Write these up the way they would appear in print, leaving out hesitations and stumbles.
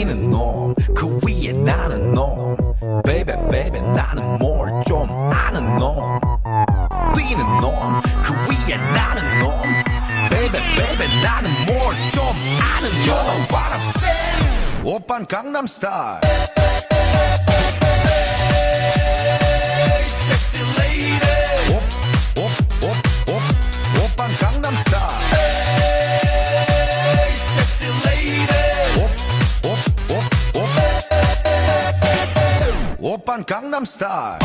뛰는 놈 그 위에 나는 놈 Baby baby 나는 뭘 좀 아는 놈 뛰는 놈 그 위에 나는 놈 Baby baby 나는 뭘 좀 아는 놈 You know what I'm saying 오빤 강남스타일 Sexy lady 오빤 강남스타일 Sexy lady 오빤 강남스타일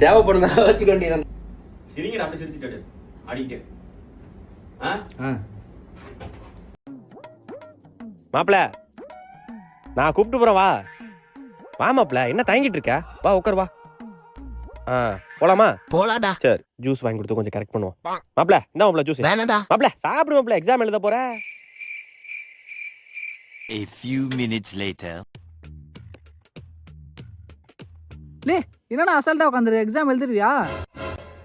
தேவைப்படுதா வச்சுக்கொண்டு சிரிங்க அப்படி சிரிச்சுட்டு அடிக்கிட்டு மாப்பிள நான் கூப்பிட்டு போறேன் வா வா மாப்பிள என்ன தயங்கிட்டு இருக்க வா உட்கார் வா போலாமா போலாடா சரி ஜூஸ் வாங்கி கொடுத்து கொஞ்சம் கரெக்ட் பண்ணுவோம் மாப்பிள என்ன மாப்பிள ஜூஸ் வேணாடா மாப்பிள சாப்பிடு மாப்பிள எக்ஸாம் எழுத போற A few minutes later லே என்னடா அசால்ட்டா உட்காந்துரு எக்ஸாம் எழுதுறியா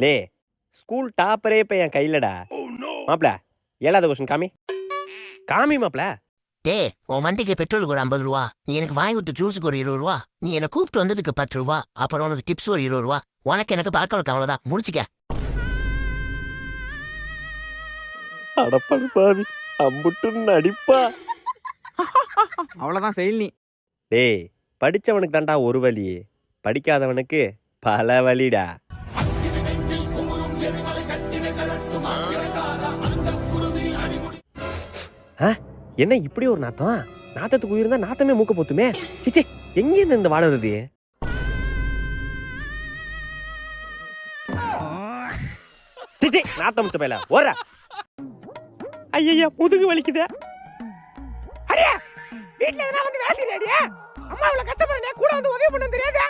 லே ஸ்கூல் டாப்பரே இப்ப என் கையிலடா மாப்பிள 7வது क्वेश्चन காமி மாப்பிள டே உன் வண்டிக்கு பெட்ரோலுக்கு ஒரு 50 ரூபா நீ எனக்கு வாங்கி கொடுத்த ஜூஸுக்கு ஒரு 20 ரூபா நீ என்ன கூப்பிட்டு வந்ததுக்கு 10 ரூபா அப்புறம் உனக்கு டிப்ஸ் ஒரு 20 ரூபா உனக்கு எனக்கு பழக்கம் அவ்வளவுதான் முடிச்சுக்க அடப்படு பாவி அம்புட்டு நடிப்பா அவ்வளவுதான் ஃபெயில் நீ டேய் படிச்சவனுக்கு தான்டா ஒரு வழி படிக்காதவனுக்கு பல வழிடா என்ன இப்படி ஒரு நாத்தம் நாத்தத்துக்கு உயிர் தான் நாத்தமே மூக்க போத்துமே சிச்சி எங்க இருந்து இந்த வாழ வருது சிச்சி நாத்தம் முச்ச பையல ஓடுற ஐயா முதுகு வலிக்குதே அடியா வீட்ல எதனா வந்து வேலை செய்யறியா அம்மா இவ்வளவு கஷ்டப்படுறே கூட வந்து உதவி பண்ண தெரியாதா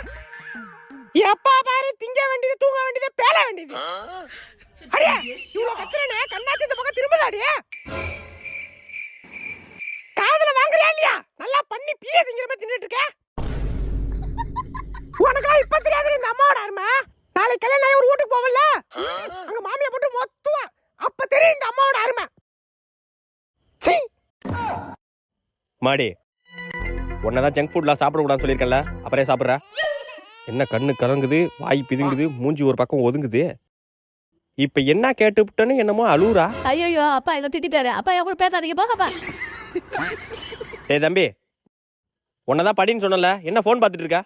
எப்பா பாரு திங்க வேண்டியது தூங்க வேண்டியது பேல வேண்டியது அடியா இவ்வளவு கத்துறனே கண்ணாத்தி இந்த பக்கம் திரும்பதாடியா காதுல வாங்குறியா இல்லையா நல்லா பண்ணி பீய திங்கிற மாதிரி தின்னுட்டு இருக்க உனக்கா இப்ப தெரியாது இந்த அம்மாவோட அருமை நாளைக்கு கல்யாணம் ஆகி ஒரு வீட்டுக்கு போவல அங்க மாமியா போட்டு மொத்துவா அப்ப தெரியும் இந்த அம்மாவோட அருமை மாடி உன்னதான் ஜங்க் ஃபுட்லாம் சாப்பிடக்கூடாதுன்னு சொல்லியிருக்கல அப்புறம் சாப்பிட்ற என்ன கண்ணு கலங்குது வாய் பிதுங்குது மூஞ்சி ஒரு பக்கம் ஒதுங்குது இப்ப என்ன கேட்டுவிட்டேன்னு என்னமோ அழுவுறா ஐயோ அப்பா என்ன திட்டாரு அப்பா என் கூட பேசாதீங்க போகப்பா ஏய் தம்பி உன்னதான் படின்னு சொன்னல என்ன போன் பார்த்துட்டு இருக்க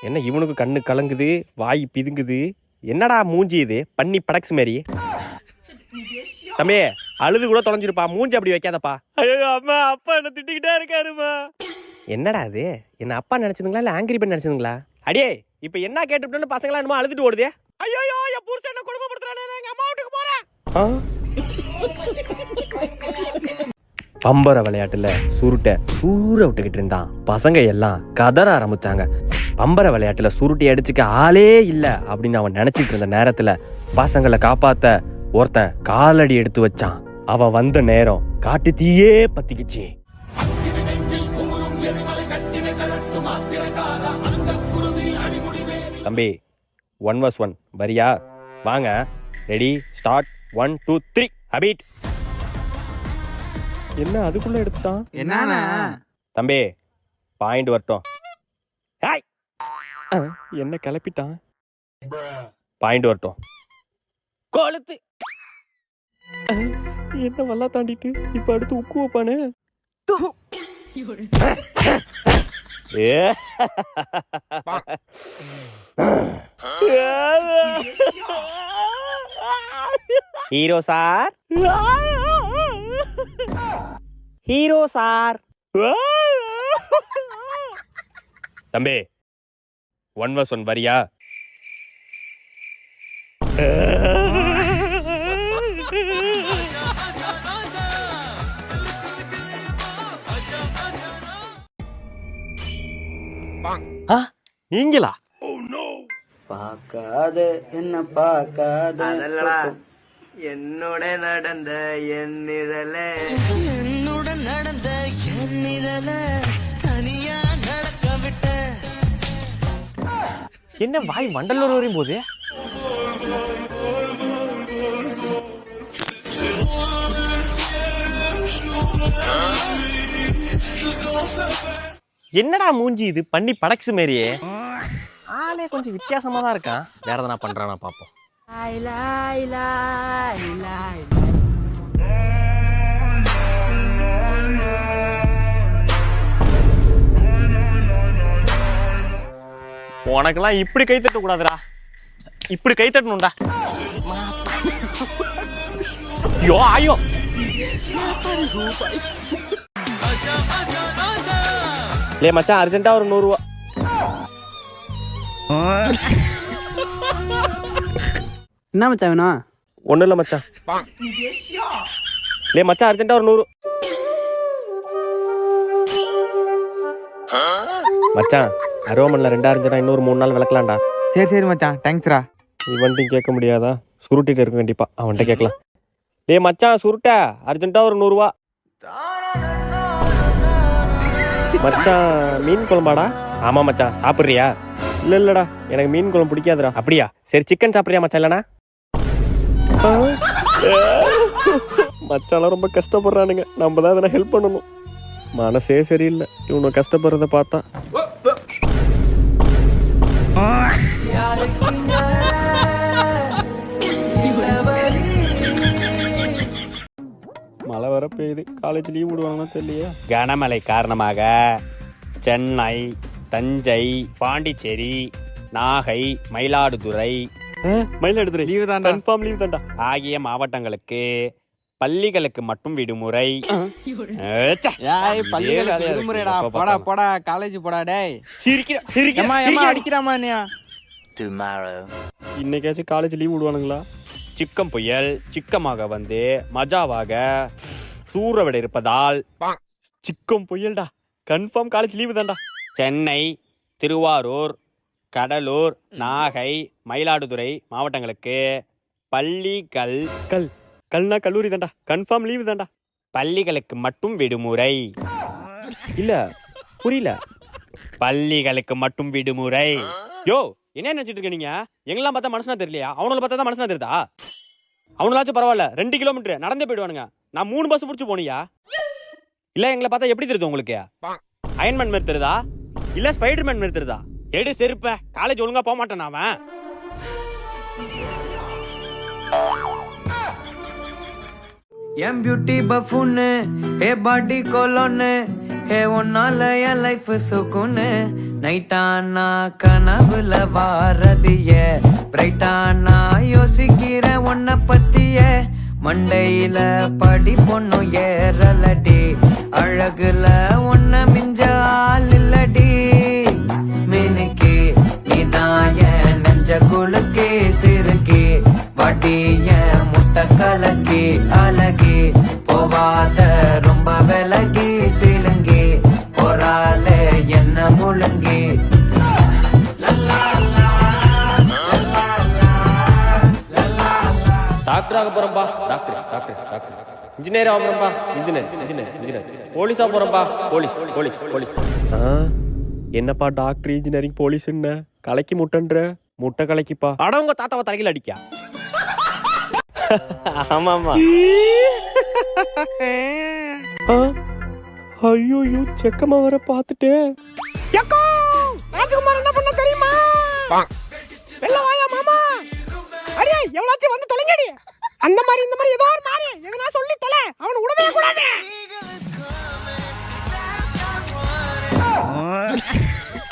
என்ன இவனுக்கு கண்ணு கலங்குது வாய் பிதுங்குது என்னடா மூஞ்சி இது பண்ணி படக்ஸ் மாரி தம்பி அழுது கூட தொலைஞ்சிருப்பா மூஞ்சி அப்படி வைக்காதப்பா ஐயோ அம்மா அப்பா என்ன திட்டிக்கிட்டே இருக்காருமா என்னடா அது என்ன அப்பா நினைச்சதுங்களா இல்ல ஆங்கிரி பெண் நினைச்சதுங்களா அடியே இப்ப என்ன கேட்டுட்டோன்னு பசங்களா என்னமோ அழுதுட்டு ஓடுதே ஐயோ என் புருஷன் என்ன குடும்பப்படுத்துறானே எங்க அம்மா வீட்டுக்கு போறேன் பம்பர விளையாட்டுல சுருட்டை ஊற விட்டுக்கிட்டு இருந்தான் பசங்க எல்லாம் கதற ஆரம்பிச்சாங்க பம்பர விளையாட்டுல சுருட்டை அடிச்சுக்க ஆளே இல்ல அப்படின்னு அவன் நினைச்சிட்டு இருந்த நேரத்துல பசங்களை காப்பாத்த ஒருத்தன் காலடி எடுத்து வச்சான் அவன் வந்த நேரம் காட்டு தீயே பத்திக்குச்சு தம்பி 1 vs 1 வரியா வாங்க ரெடி ஸ்டார்ட் 1 2 3 ஹபீட் என்ன அதுக்குள்ள எடுத்துட்டான் என்னண்ணா தம்பி பாயிண்ட் வரட்டும் ஹாய் என்ன கிளப்பிட்டான் பாயிண்ட் வரட்டும் கொளுத்து என்ன வல்லா தாண்டிட்டு இப்ப அடுத்து உக்கு வைப்பானு ஹீரோ சார் ஹீரோ சார் தம்பி 1 vs 1 வரியா நீங்களா பார்க்காத என்ன பார்க்காத என்னோட நடந்த என் நிழலே என்னுடன் நடந்த என் நிழல என்ன வாய் வண்டலூர் வரையும் போகுது? என்னடா மூஞ்சி இது பண்ணி படக்ஸ் மாரியே? ஆளே கொஞ்சம் வித்தியாசமா தான் இருக்கான். வேற எதனா பண்றானா பாப்போம். உனக்கெல்லாம் இப்படி கை தட்ட கூடாதுடா, இப்படி கை தட்டணும்டா. ஐயோ ஐயோ, லே மச்சான் அர்ஜென்ட்டா ஒரு 100 ரூபா. என்ன மச்சான் வேணும்? ஒன்றும் இல்லை மச்சான். லே மச்சான் அர்ஜென்ட்டா ஒரு 100. மச்சான் அரோமன்ல 2 அரைஞ்சனா இன்னொரு 3 நாள் விளக்கலாம்டா. சரி சரி மச்சான், தேங்க்ஸ்ரா. இவன்ட்டையும் கேட்க முடியாதா? சுருட்டிட்டு இருக்கும் கண்டிப்பா, அவன்கிட்ட கேட்கலாம். லே மச்சான் சுருட்ட அர்ஜென்ட்டா ஒரு 100 ரூபா. மச்சான் மீன் குழம்பாடா? ஆமா மச்சான், சாப்பிட்றியா? இல்ல இல்லடா, எனக்கு மீன் குழம்பு பிடிக்காதுடா. அப்படியா? சரி சிக்கன் சாப்பிட்றியா மச்சான்? இல்லனா மச்சான் ரொம்ப கஷ்டப்படுறானுங்க, நம்ம தான் அதனை ஹெல்ப் பண்ணணும். மனசே சரியில்லை இவனை கஷ்டப்படுறத பார்த்தா. மழை வர பெய்யுது, காலேஜ் லீவ் விடுவாங்கன்னா தெரியலையா? கனமழை காரணமாக சென்னை, தஞ்சை, பாண்டிச்சேரி, நாகை, மயிலாடுதுறை லீவு தான், கன்ஃபார்ம் லீவ் தான்டா ஆகிய மாவட்டங்களுக்கு பள்ளிகளுக்கு மட்டும் விடுமுறை. விடுமுறைடா, போடா போடா காலேஜ் போடா. டேய் அடிக்கிறாமா நீயா? இன்னைக்காச்சும் காலேஜ் லீவ் விடுவானுங்களா? சிக்கம் புயல் சிக்கமாக வந்து மஜாவாக சூறவிட இருப்பதால் சிக்கம் புயல்டா, கன்ஃபார்ம் காலேஜ் லீவு தான்டா. சென்னை, திருவாரூர், கடலூர், நாகை, மயிலாடுதுறை மாவட்டங்களுக்கு பள்ளிகள் கல்னா கல்லூரி தான்டா, கன்ஃபார்ம் லீவு தான்டா. பள்ளிகளுக்கு மட்டும் விடுமுறை. இல்ல புரியல. பள்ளிகளுக்கு மட்டும் விடுமுறை. யோ என்ன நினைச்சிட்டு இருக்க நீங்க? எங்கெல்லாம் பார்த்தா மனுஷனா தெரியலையா? அவனுல பார்த்தா தான் மனுஷனா தெரியுதா? அவனுலாச்சும் பரவாயில்ல, 2 கிலோமீட்டர் நடந்தே போயிடுவானுங்க. நான் 3 பஸ் பிடிச்சி போனியா? இல்ல எங்களை பார்த்தா எப்படி தெரியுது உங்களுக்கு? அயன்மேன் மாதிரி தெரியுதா இல்ல ஸ்பைடர்மேன் மாதிரி தெரியுதா? எடு செருப்ப, காலேஜ் ஒழுங்கா போக மாட்டான் அவன். என் பியூட்டி பஃபூன்னு ஏ பாடி கோலோன்னு ஏ ஒன்னால என் லைஃப் சுக்குன்னு நைட்டானா கனவுல வாரதிய பிரைட்டானா யோசிக்கிற உன்னை பத்திய மண்டையில படி பொண்ணும் ஏறலடி அழகுல உன்னை மிஞ்ச ஆள் இல்லடி மினுக்கி நீதான் என் நெஞ்ச குலுக்கி சிறுக்கி வடிய முட்டை கலக்கி அழகி போவாத ரொம்ப விலகி சிலுங்கி போறால என்ன முழுங்கி. டாக்டர் ஆக போறப்பா, டாக்டர் டாக்டர் டாக்டர். இன்ஜினியர் ஆக போறப்பா, இன்ஜினியர். போலீஸா போறப்பா, போலீஸ் போலீஸ் போலீஸ். என்னப்பா டாக்டர் இன்ஜினியரிங் போலீஸ் என்ன கலக்கி முட்டன்ற? முட்டை கலக்கிப்பா. அட உங்க தாத்தாவை தலையில அடிக்கா? ஆமா ஆமா. ஐயோ செக்கமா வர பாத்துட்டு ராஜகுமார் என்ன பண்ண தெரியுமா? வெள்ள வாயா மாமா, அடே எவ்வளவு வந்து தொலைங்கடி. அந்த மாதிரி இந்த மாதிரி ஏதோ ஒரு மாதிரி எதனா சொல்லி தொலை, அவனை விடவே கூடாது.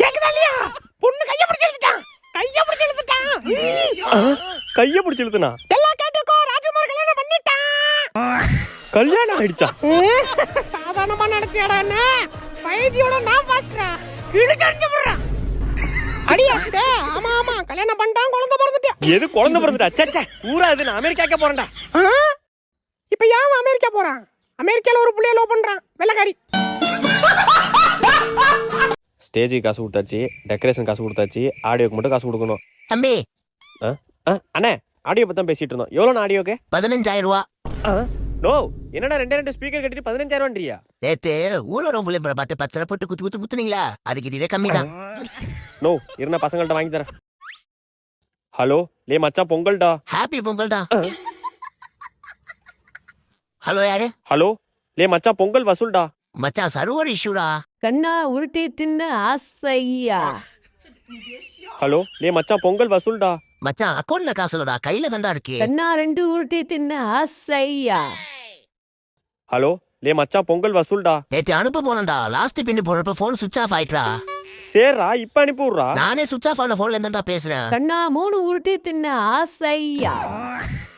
கேக்குதா இல்லையா? பொண்ணு கைய பிடிச்சு இழுத்துட்டான். கைய பிடிச்சு இழுத்துனா எல்லாம் கேட்டுக்கோ. ராஜகுமார் கல்யாணம் பண்ணிட்டான். கல்யாணம் ஆயிடுச்சா? சாதாரணமா நடத்தியாடா என்ன? 5Gயோட நான் பாஸ்டரா கிழிச்சடிச்சு போறேன். அடியா ஆமா ஆமா கல்யாணம் பண்ணிட்டான், குழந்தை பிறந்துட்டா. எது குழந்தை பிறந்துட்டா? சச்சா ஊரா இது, நான் அமெரிக்காக்க போறேன்டா. இப்ப ஏன் அமெரிக்கா போறான்? அமெரிக்கால ஒரு புள்ளைய லவ் பண்றான், வெள்ளக்காரி. ஸ்டேஜுக்கு காசு கொடுத்தாச்சு, டெக்கரேஷன் காசு கொடுத்தாச்சு, ஆடியோக்கு மட்டும் காசு கொடுக்கணும். தம்பி அண்ணே ஆடியோ பத்தி தான் பேசிட்டு இருந்தோம். எவ்வளோ ஆடியோக்கு? 15,000 ரூபா. நோ என்னடா 2 ஸ்பீக்கர் கட்டிட்டு 15,000 நேத்து ஊழலும் புள்ளி பார்த்து 10 ரூபா போட்டு குத்து குத்துனீங்களா? அதுக்கு இதுவே கம்மி தான். நோ இருந்தா பசங்கள்ட்ட வாங்கி தரேன். ஹலோ லே மச்சான் பொங்கல்டா. ஹாப்பி பொங்கல்டா. ஹலோ யாரு? ஹலோ லே மச்சான் பொங்கல் வசூல்டா. மச்சான் சர்வர் இஷ்யூடா. கண்ணா உருட்டி தின்ன ஆசையா. ஹலோ லே மச்சான் பொங்கல் வசூல்டா. மச்சான் அக்கௌண்ட்ல காசு இல்லடா, கையில தான்டா இருக்கு. கண்ணா 2 உருட்டி தின்ன ஆசையா. ஹலோ லே மச்சான் பொங்கல் வசூல்டா. நேத்து அனுப்ப போனேன்டா, லாஸ்ட் பின்னு போறப்ப போன் சுவிட்ச் ஆஃப் ஆயிட்டா. சேர்றா இப்ப அனுப்பி விட்றா. நானே சுவிட்ச் ஆஃப் ஆன போன்ல இருந்தா பேசுறேன். கண்ணா 3 உருட்டி தின்ன ஆசையா.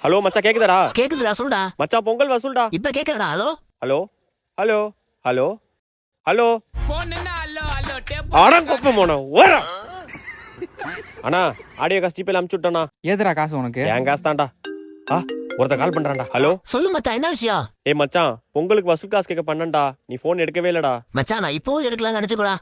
ஹலோ மச்சான் கேக்குதாடா? கேக்குதுடா, சொல்லுடா. மச்சான் பொங்கல் வசூல்டா. இப்ப கேக்குறடா. Hello hello hello hello hello அடங்கொப்ப போன ஓர. அண்ணா ஆடியோ காசு ஜிபேல அனுப்பிச்சு விட்டேண்ணா. ஏதுடா காசு உனக்கு? என் காசு தான்டா. ஒருத்த கால் பண்றான்டா. ஹலோ சொல்லு மச்சான், என்ன விஷயம்? ஏய் மச்சான் பொங்கலுக்கு வசூல் காசு கேட்க பண்ணண்டா, நீ போன் எடுக்கவே இல்லடா. மச்சான் நான் இப்போ எடுக்கலாம்னு நினைச்சுக்கூடா.